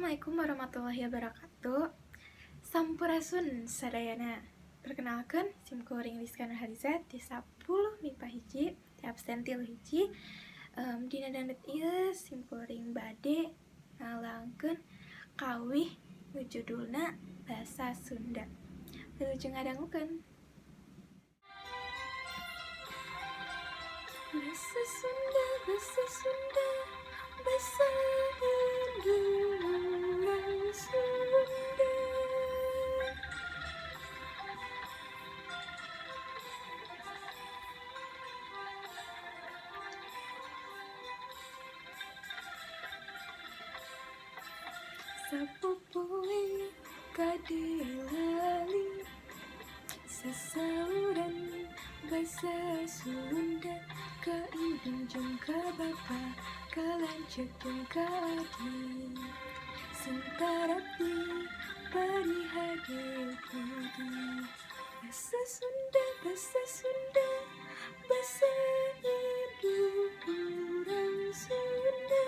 Assalamualaikum warahmatullahi wabarakatuh. Sampurasun sadayana. Perkenalkan, simkuring Rizkana Harizat di 10 MIPA hiji, di absen 3 hiji. Dina dandet ieu simkuring bade ngalangkeun kawih nu judulna Basa Sunda. Wilujeng ngadangukeun. Basa Sunda, Basa Sunda, Basa Indung Sunda. Sapopoe kadelali sasauran basa Sunda ka ibu jeung ka bapa ka lanceuk jeung ka adi sentarapi parihade budi basa Sunda basa Sunda basa ibu urang Sunda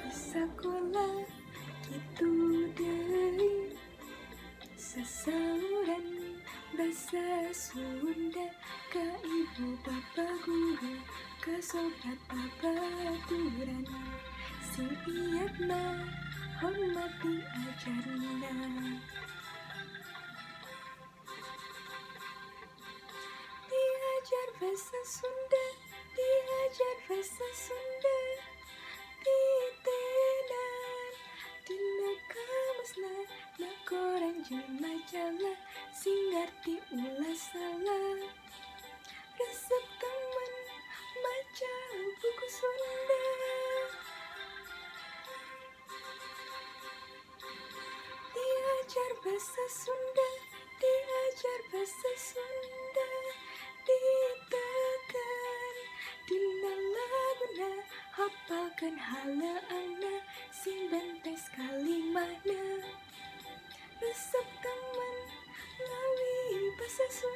di sakola kitu deui sasauran basa Sunda ka ibu bapa guru ka sobat babaturan sing iyatna hormati ajarna diajar basa Sunda diajar basa Sunda ditenan dina kamusna na koran jeung majalah sing ngarti ulah salah resep temen maca buku Sunda diajar basa Sunda diajar basa Sunda ditekan dina laguna hafalkeun halaangna sing bentes kalimahna resep temen ngawi basa Sunda